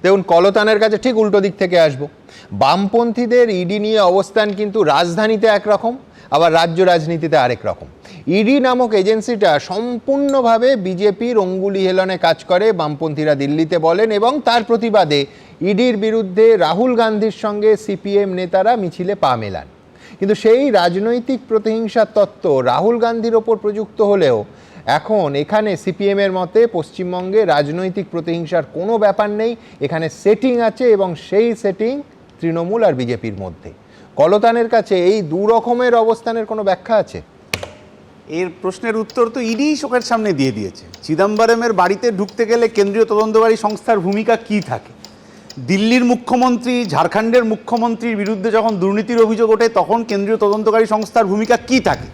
দেখুন, কলতানের কাছে ঠিক উল্টো দিক থেকে আসবো। বামপন্থীদের ইডি নিয়ে অবস্থান কিন্তু রাজধানীতে একরকম, আবার রাজ্য রাজনীতিতে আরেক রকম। ইডি নামক এজেন্সিটা সম্পূর্ণভাবে বিজেপির অঙ্গুলি হেলনে কাজ করে, বামপন্থীরা দিল্লিতে বলেন, এবং তার প্রতিবাদে ইডির বিরুদ্ধে রাহুল গান্ধীর সঙ্গে সিপিএম নেতারা মিছিলে পা মেলান। কিন্তু সেই রাজনৈতিক প্রতিহিংসার তত্ত্ব রাহুল গান্ধীর ওপর প্রযুক্ত হলেও এখন এখানে সিপিএমের মতে পশ্চিমবঙ্গে রাজনৈতিক প্রতিহিংসার কোনো ব্যাপার নেই, এখানে সেটিং আছে, এবং সেই সেটিং তৃণমূল আর বিজেপির মধ্যে। কলতানের কাছে এই দু রকমের অবস্থানের কোনো ব্যাখ্যা আছে? এর প্রশ্নের উত্তর তো ইডি চোখের সামনে দিয়ে দিয়েছে। চিদম্বরমের বাড়িতে ঢুকতে গেলে কেন্দ্রীয় তদন্তকারী সংস্থার ভূমিকা কি থাকে? দিল্লির মুখ্যমন্ত্রী, ঝাড়খণ্ডের মুখ্যমন্ত্রীর বিরুদ্ধে যখন দুর্নীতির অভিযোগ ওঠে তখন কেন্দ্রীয় তদন্তকারী সংস্থার ভূমিকা কি থাকে?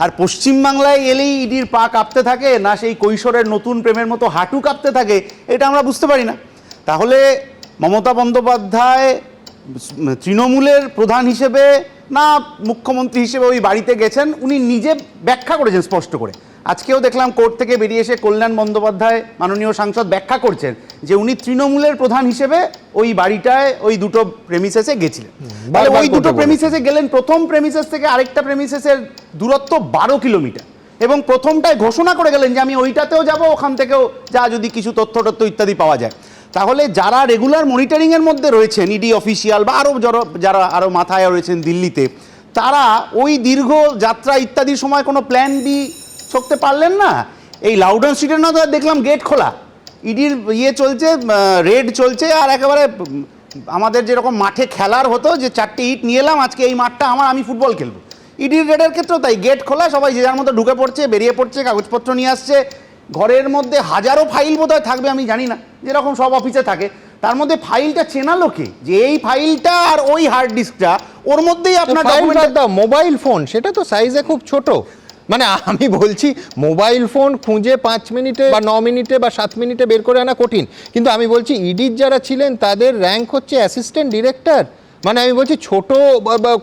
আর পশ্চিমবাংলায় এলেই ইডির পা কাঁপতে থাকে, না সেই কৈশোরের নতুন প্রেমের মতো হাঁটু কাঁপতে থাকে, এটা আমরা বুঝতে পারি না। তাহলে মমতা বন্দ্যোপাধ্যায় তৃণমূলের প্রধান হিসেবে না মুখ্যমন্ত্রী হিসেবে ওই বাড়িতে গেছেন, উনি নিজে ব্যাখ্যা করেছেন স্পষ্ট করে। আজকেও দেখলাম কোর্ট থেকে বেরিয়ে এসে কল্যাণ বন্দ্যোপাধ্যায় মাননীয় সাংসদ ব্যাখ্যা করছেন যে উনি তৃণমূলের প্রধান হিসেবে ওই বাড়িটায় ওই দুটো প্রেমিসেসে গেছিলেন। তাহলে ওই দুটো প্রেমিসেসে গেলেন, প্রথম প্রেমিসেস থেকে আরেকটা প্রেমিসেসের দূরত্ব 12 কিলোমিটার, এবং প্রথমটায় ঘোষণা করে গেলেন যে আমি ওইটাতেও যাব, ওখান থেকেও যা যদি কিছু তথ্য ইত্যাদি পাওয়া যায়। তাহলে যারা রেগুলার মনিটরিংয়ের মধ্যে রয়েছেন, ইডি অফিসিয়াল বা আরও যারা আরও মাথায় রয়েছেন দিল্লিতে, তারা ওই দীর্ঘ যাত্রা ইত্যাদির সময় কোনো প্ল্যান বি ছকতে পারলেন না। এই লাউডন স্ট্রিটের না দেখলাম গেট খোলা, ইডির চলছে, রেড চলছে, আর একেবারে আমাদের যেরকম মাঠে খেলার হতো যে 4টে ইট নিয়ে এলাম, আজকে এই মাঠটা আমার, আমি ফুটবল খেলবো। ইডির রেডের ক্ষেত্রেও তাই, গেট খোলা, সবাই যে যার মতো ঢুকে পড়ছে, বেরিয়ে পড়ছে, কাগজপত্র নিয়ে আসছে। ঘরের মধ্যে হাজারো ফাইল বোধহয় থাকবে, আমি জানি না, যেরকম সব অফিসে থাকে। তার মধ্যে ফাইলটা চেনালো কে, যে এই ফাইলটা আর ওই হার্ড ডিস্কটা, ওর মধ্যেই আপনার মোবাইল ফোন, সেটা তো সাইজে খুব ছোট। মানে আমি বলছি, মোবাইল ফোন খুঁজে 5 মিনিটে বা 9 মিনিটে বা 7 মিনিটে বের করে আনা কঠিন, কিন্তু আমি বলছি ইডির যারা ছিলেন তাদের র্যাঙ্ক হচ্ছে অ্যাসিস্ট্যান্ট ডিরেক্টর। মানে আমি বলছি ছোট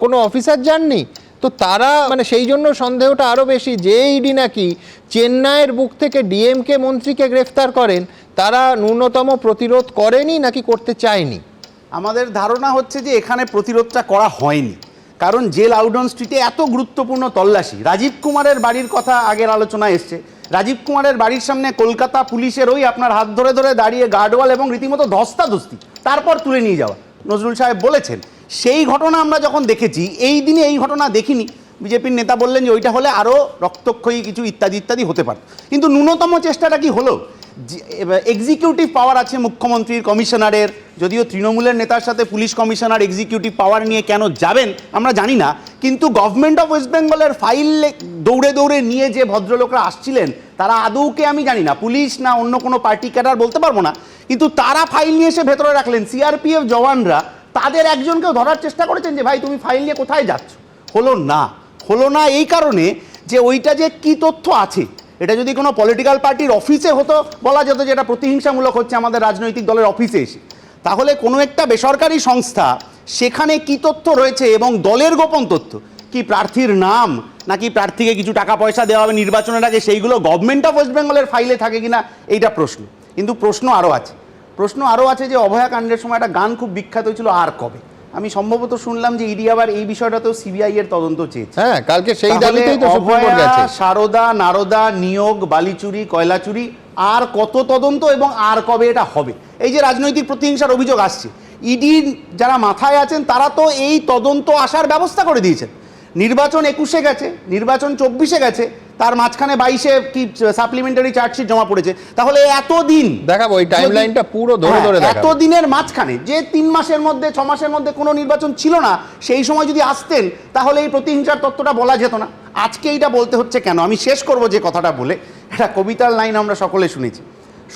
কোনো অফিসার যাননি তো তারা, মানে সেই জন্য সন্দেহটা আরও বেশি যে ইডি নাকি চেন্নাইয়ের বুক থেকে ডিএমকে মন্ত্রীকে গ্রেফতার করেন, তারা ন্যূনতম প্রতিরোধ করেনি নাকি করতে চায়নি। আমাদের ধারণা হচ্ছে যে এখানে প্রতিরোধটা করা হয়নি, কারণ যে লাউডন স্ট্রিটে এত গুরুত্বপূর্ণ তল্লাশি, রাজীব কুমারের বাড়ির কথা আগের আলোচনা এসছে, রাজীব কুমারের বাড়ির সামনে কলকাতা পুলিশের ওই আপনার হাত ধরে ধরে দাঁড়িয়ে গার্ডওয়াল এবং রীতিমতো ধস্তাধস্তি, তারপর তুলে নিয়ে যাওয়া, নজরুল সাহেব বলেছেন। সেই ঘটনা আমরা যখন দেখেছি, এই দিনে এই ঘটনা দেখিনি। বিজেপির নেতা বললেন যে ওইটা হলে আরও রক্তক্ষয়ী কিছু ইত্যাদি ইত্যাদি হতে পারে, কিন্তু ন্যূনতম চেষ্টাটা কি হলো? এক্সিকিউটিভ পাওয়ার আছে মুখ্যমন্ত্রীর, কমিশনারের, যদিও তৃণমূলের নেতার সাথে পুলিশ কমিশনার এক্সিকিউটিভ পাওয়ার নিয়ে কেন যাবেন আমরা জানি না, কিন্তু গভর্নমেন্ট অফ ওয়েস্ট বেঙ্গলের ফাইল দৌড়ে দৌড়ে নিয়ে যে ভদ্রলোকরা আসছিলেন তারা আদৌকে আমি জানি না পুলিশ না অন্য কোনো পার্টি ক্যাডার বলতে পারবো না, কিন্তু তারা ফাইল নিয়ে এসে ভেতরে রাখলেন। সিআরপিএফ জওয়ানরা তাদের একজনকেও ধরার চেষ্টা করেছেন যে ভাই তুমি ফাইল নিয়ে কোথায় যাচ্ছ। হলো না এই কারণে যে ওইটা যে কি তথ্য আছে, এটা যদি কোনো পলিটিক্যাল পার্টির অফিসে হতো বলা যেত যে এটা প্রতিহিংসামূলক হচ্ছে আমাদের রাজনৈতিক দলের অফিসে এসে, তাহলে কোনো একটা বেসরকারি সংস্থা সেখানে কি তথ্য রয়েছে এবং দলের গোপন তথ্য কি, প্রার্থীর নাম নাকি প্রার্থীকে কিছু টাকা পয়সা দেওয়া হবে নির্বাচনের আগে, সেইগুলো গভর্নমেন্ট অফ ওয়েস্ট বেঙ্গলের ফাইলে থাকে কিনা এইটা প্রশ্ন। কিন্তু প্রশ্ন আরও আছে যে অভয়াকাণ্ডের সময় একটা গান খুব বিখ্যাত হয়েছিল, আর কবে। আমি সম্ভবত শুনলাম যে ইডি আবার এই বিষয়টাতেও সিবিআই এর তদন্ত চেয়েছে। হ্যাঁ, কালকে সেই দাবিতেই তো সুপ্রিম কোর্ট গেছে। সারদা, নারদা, নিয়োগ, বালিচুরি, কয়লা চুরি, আর কত তদন্ত এবং আর কবে এটা হবে? এই যে রাজনৈতিক প্রতিহিংসার অভিযোগ আসছে, ইডি যারা মাথায় আছেন তারা তো এই তদন্ত আসার ব্যবস্থা করে দিয়েছেন। নির্বাচন 21-এ গেছে, নির্বাচন 24-এ গেছে, তার মাঝখানে 22-এ কি সাপ্লিমেন্টারি চার্জশিট জমা পড়েছে। তাহলে এতদিন দেখাবো ওই টাইমলাইনটা পুরো ধরে ধরে দেখাবো। এত দিনের মাঝখানে যে 3 মাসের মধ্যে 6 মাসের মধ্যে কোনো নির্বাচন ছিল না, সেই সময় যদি আসতেন তাহলে এই প্রতিহিংসার তত্ত্বটা বলা যেত না। আজকে এইটা বলতে হচ্ছে কেন? আমি শেষ করব যে কথাটা বলে, একটা কবিতার লাইন আমরা সকলে শুনেছি,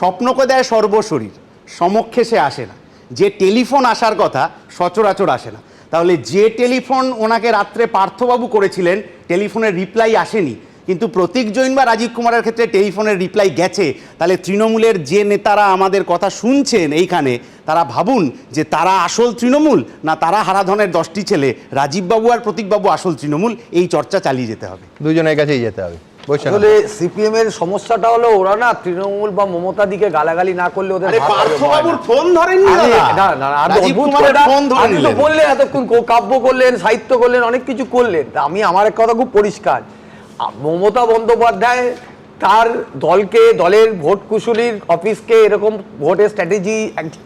স্বপ্নকে দেয় সর্বশরীর, সমক্ষে সে আসে না, যে টেলিফোন আসার কথা সচরাচর আসে না। তাহলে যে টেলিফোন ওনাকে রাত্রে পার্থবাবু করেছিলেন, টেলিফোনের রিপ্লাই আসেনি, কিন্তু প্রতীক জৈন বা রাজীব কুমারের ক্ষেত্রে টেলিফোনের রিপ্লাই গেছে। তাহলে তৃণমূলের যে নেতারা আমাদের কথা শুনছেন এইখানে, তারা ভাবুন যে তারা আসল তৃণমূল না তারা হারাধনের 10টি ছেলে, রাজীববাবু আর প্রতীকবাবু আসল তৃণমূল। এই চর্চা চালিয়ে যেতে হবে, দুজনের কাছেই যেতে হবে। বৈশাখ আসলে সিপিএম এর সমস্যাটা হলো ওরা না তৃণমূল বা মমতা দিকে গালাগালি না করলে ওদের আরে ভাত হজম হয় পার্থবাবুর না। ফোন ধরেননি আরে, দাদা। না, আপনি রাজীব অদ্ভুত কুমারের কথা। ফোন ধরে আপনি তো নিলেন। বললেন এতক্ষণ কাব্য করলেন, সাহিত্য করলেন, অনেক কিছু করলেন। তা আমি আমার এক কথা খুব পরিষ্কার, মমতা বন্দ্যোপাধ্যায় তার দলকে, দলের ভোট কুশলীর অফিসকে এরকম ভোটের স্ট্র্যাটেজি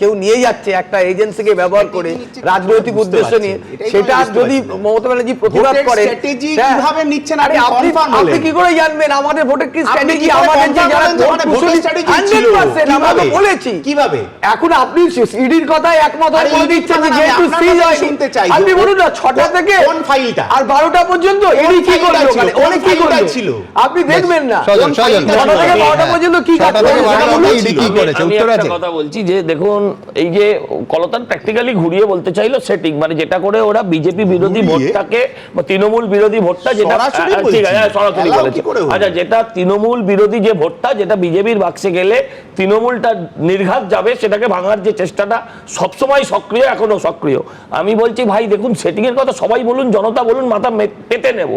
কেউ নিয়ে যাচ্ছে একটা এজেন্সিকে ব্যবহার করে রাজনৈতিক উদ্দেশ্য নিয়ে, সেটা যদি মমতা ব্যানার্জি প্রতিবাদ ভোটের করে, strategy হ্যাঁ, কিভাবে নিচ্ছেন আরে আপনি confirm আপনি হলেন। কি করে জানবেন আমাদের ভোটের কি আপনি স্ট্র্যাটেজি? কি করে আমাদের যে confirm যারা হলেন যে ভোট মানে কুশলী ভোটের strategy ছিল? 100% আমরা তো কিভাবে? বলেছি। কিভাবে? এখন আপনি ইডির কথায় একমত আরে হয়ে বলে ED দিচ্ছেন যে কথা যেহেতু আপনার সিজ কথাই হয়নি, শুনতে চাই। আপনি বলুন না 6টা থেকে কোন ফাইলটা? আর 12টা পর্যন্ত ইডি কি ফাইলটা করলো? ছিল? মানে কোন ওরা কি ফাইলটা করলো? ছিল? আপনি দেখবেন না সজল, সজল, 6টা থেকে 12টা পর্যন্ত কি কাজ 6টা থেকে করলো? 12টা বলুন। ইডি কি করেছে? আমি উত্তর একটা আছে? কথা বলছি যে দেখুন, এই যে কলতান প্র্যাকটিক্যালি ঘুরিয়ে বলতে চাইলো সেটিং, মানে যেটা করে ওরা বিজেপি বিরোধী ঘুরিয়ে? ভোটটাকে বা তৃণমূল বিরোধী ভোটটা যেটা সরাসরি ঠিক আছে, বলছি। সরাসরি Allow বলেছে। কি করে হলো? আচ্ছা, যেটা তৃণমূল বিরোধী যে ভোটটা, যেটা বিজেপির বাক্সে গেলে তৃণমূলটা নির্ঘাত যাবে, সেটাকে ভাঙার যে চেষ্টাটা সবসময় সক্রিয়, এখনো সক্রিয়। আমি বলছি ভাই দেখুন, সেটিং এর কথা সবাই বলুন, জনতা বলুন, মাথা পেতে নেব,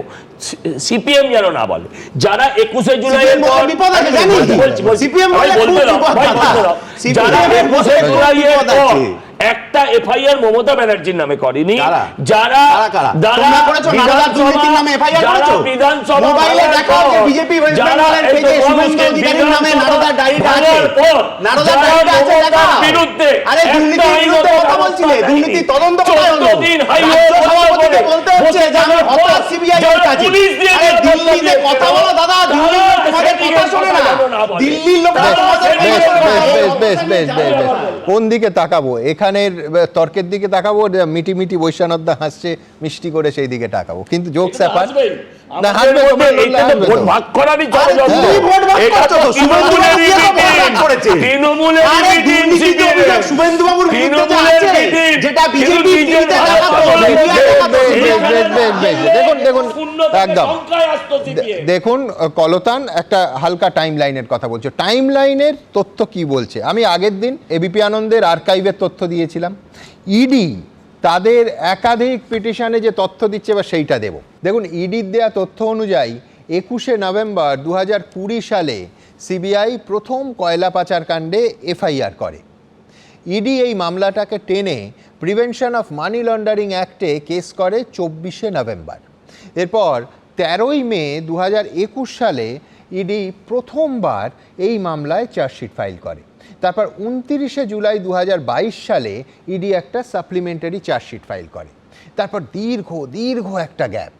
সিপিএম যেন না বলে। যারা 21শে জুলাইয়ের পর বিপদ আছে, জানি। CPM ভাই বলে বলতে খুব দাও, বিপদ ভাই আছে। বলতে দাও। CPM যারা বলে 21শে খুব জুলাইয়ের বিপদ পর আছে। একটা এফআইআর মমতা ব্যানার্জির নামে করেনি, কারা? যারা কারা? তোমরা করেছো? নারদার দুর্নীতির নামে FIR করেছো? মোবাইলে দেখাও যে বিজেপি ওয়েস্ট বেঙ্গলের পেজে শুভেন্দু অধিকারীর নামে নারদার ডায়েরিটা আছে। নারদার ডায়েরিটা আছে, দেখাও। বিরুদ্ধে আরে দুর্নীতির বিরুদ্ধে কথা বলছিলে, দুর্নীতি তদন্ত কোথায় হলো? 14 দিন হাইওয়ে রাজ্য সভাপতিকে বলতে হচ্ছে যে আমি হতাশ CBI এর কাছে। আরে দিল্লিতে কথা বলো দাদা, দিল্লির লোক তোমাদের কথা শোনে না। দিল্লির লোক তোমাদের বেশ, কথা শোনে না। বেশ, বেশ, বেশ, বেশ। কোন দিকে তাকাবো? এখানের তর্কের দিকে তাকাবো, মিটি মিটি বৈশানদ্দা হাসছে মিষ্টি করে সেই দিকে তাকাবো, কিন্তু জোক স্যাপার না, হাসবে তো, হাসবে তো। ভোট ভাগ করারই আরে ষড়যন্ত্র। তুমি ভোট ভাগ এটা করছো তো তো, শুভেন্দু তৃণমূলেরই বাবু ভোট ভাগ meeting। করেছে। তৃণমূলেরই আরে meeting, দুর্নীতিতে CPM অভিযোগ শুভেন্দু বাবুর বিরুদ্ধে যে তৃণমূলের আছে, meeting। যেটা বিজেপি কিন্তু টিভিতে দেখাতো, BJP মিডিয়ায় দেখাতো, দেখুন শূন্য থেকে একদম সংখ্যায় আসতো CPM। দেখুন, কলতান একটা হালকা টাইম লাইনের কথা বলছে। টাইম লাইনের তথ্য কি বলছে? আমি আগের দিন এবিপি আনন্দের আর্কাইভের তথ্য দিয়েছিলাম। ইডি তাদের একাধিক পিটিশনে যে তথ্য দিচ্ছে বা সেইটা দেব। দেখুন, ইডির দেয়া তথ্য অনুযায়ী 21শে নভেম্বর 2020 সালে সিবিআই প্রথম কয়লা পাচার কাণ্ডে এফআইআর করে। ইডি এই মামলাটাকে টেনে প্রিভেনশন অফ মানি লন্ডারিং অ্যাক্টে কেস করে 24শে নভেম্বর। এরপর 13ই মে 2021 সালে ইডি প্রথমবার এই মামলায় চার্জশিট ফাইল করে। তারপর 29শে জুলাই 2022 সালে ইডি একটা সাপ্লিমেন্টারি চার্জশিট ফাইল করে। তারপর দীর্ঘ একটা গ্যাপ।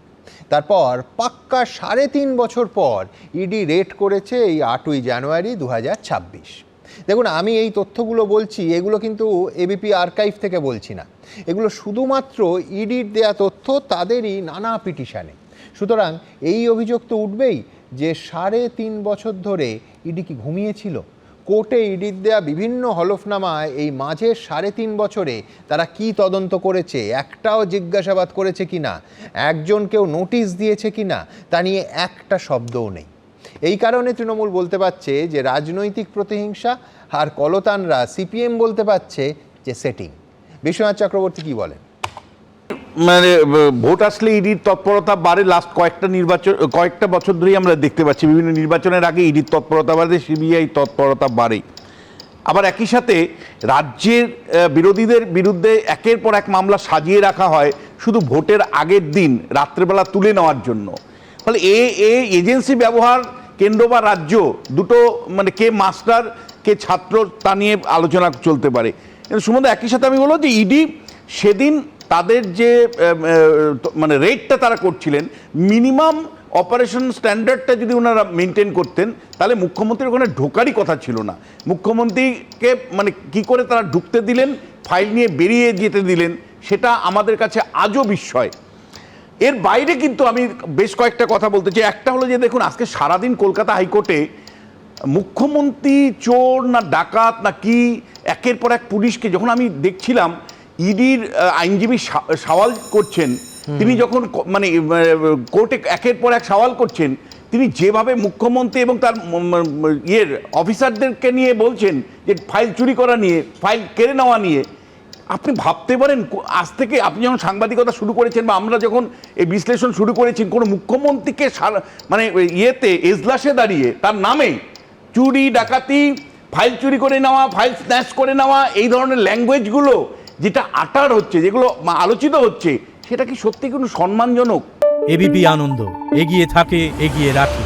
তারপর পাক্কা 3.5 বছর পর ইডি রেড করেছে এই 8ই জানুয়ারি 2026। দেখুন, আমি এই তথ্যগুলো বলছি, এগুলো কিন্তু এবিপি আর্কাইভ থেকে বলছি না, এগুলো শুধুমাত্র ইডির দেয়া তথ্য তাদেরই নানা পিটিশানে। সুতরাং এই অভিযোগ তো উঠবেই যে 3.5 বছর ধরে ইডি কি ঘুমিয়েছিল? কোর্টে ইডির দেয়া বিভিন্ন হলফনামায় এই মাঝে 3.5 বছরে তারা কি তদন্ত করেছে, একটাও জিজ্ঞাসাবাদ করেছে কিনা, একজনকেও নোটিশ দিয়েছে কিনা, তা নিয়ে একটা শব্দও নেই। এই কারণে তৃণমূল বলতে পারছে যে রাজনৈতিক প্রতিহিংসা, আর কলতানরা সিপিএম বলতে পারছে যে সেটিং। বিশ্বনাথ চক্রবর্তী কি বলেন? মানে ভোট আসলে ইডির তৎপরতা বাড়ে। লাস্ট কয়েকটা বছর ধরেই আমরা দেখতে পাচ্ছি বিভিন্ন নির্বাচনের আগে ইডির তৎপরতা বাড়ে, সিবিআই তৎপরতা বাড়ে। আবার একই সাথে রাজ্যের বিরোধীদের বিরুদ্ধে একের পর এক মামলা সাজিয়ে রাখা হয় শুধু ভোটের আগের দিন রাত্রেবেলা তুলে নেওয়ার জন্য। ফলে এজেন্সি ব্যবহার কেন্দ্র বা রাজ্য দুটো, মানে কে মাস্টার কে ছাত্র তা নিয়ে আলোচনা চলতে পারে। কিন্তু সুমন্দা, একই সাথে আমি বলবো যে ইডি সেদিন তাদের যে মানে রেটটা তারা করছিলেন, মিনিমাম অপারেশন স্ট্যান্ডার্ডটা যদি ওনারা মেনটেন করতেন তাহলে মুখ্যমন্ত্রীর ওখানে ঢোকারই কথা ছিল না। মুখ্যমন্ত্রীকে মানে কি করে তারা ঢুকতে দিলেন, ফাইল নিয়ে বেরিয়ে যেতে দিলেন, সেটা আমাদের কাছে আজও বিস্ময়। এর বাইরে কিন্তু আমি বেশ কয়েকটা কথা বলতে চাই। একটা হলো যে দেখুন, আজকে সারাদিন কলকাতা হাইকোর্টে মুখ্যমন্ত্রী চোর না ডাকাত না কি একের পর এক পুলিশকে, যখন আমি দেখছিলাম ইডির আইনজীবী সওয়াল করছেন, তিনি যখন মানে কোর্টে একের পর এক সওয়াল করছেন, তিনি যেভাবে মুখ্যমন্ত্রী এবং তার অফিসারদেরকে নিয়ে বলছেন যে ফাইল চুরি করা নিয়ে, ফাইল কেড়ে নেওয়া নিয়ে, আপনি ভাবতে পারেন আজ থেকে আপনি যখন সাংবাদিকতা শুরু করেছেন বা আমরা যখন এই বিশ্লেষণ শুরু করেছি, কোনো মুখ্যমন্ত্রীকে মানে ইয়েতে এজলাসে দাঁড়িয়ে তার নামে চুরি ডাকাতি, ফাইল চুরি করে নেওয়া, ফাইল স্ন্যাচ করে নেওয়া, এই ধরনের ল্যাঙ্গুয়েজগুলো যেটা আটার হচ্ছে, যেগুলো আলোচিত হচ্ছে, সেটা কি সত্যি কোনো সম্মানজনক? এবিপি আনন্দ, এগিয়ে থাকে, এগিয়ে রাখে।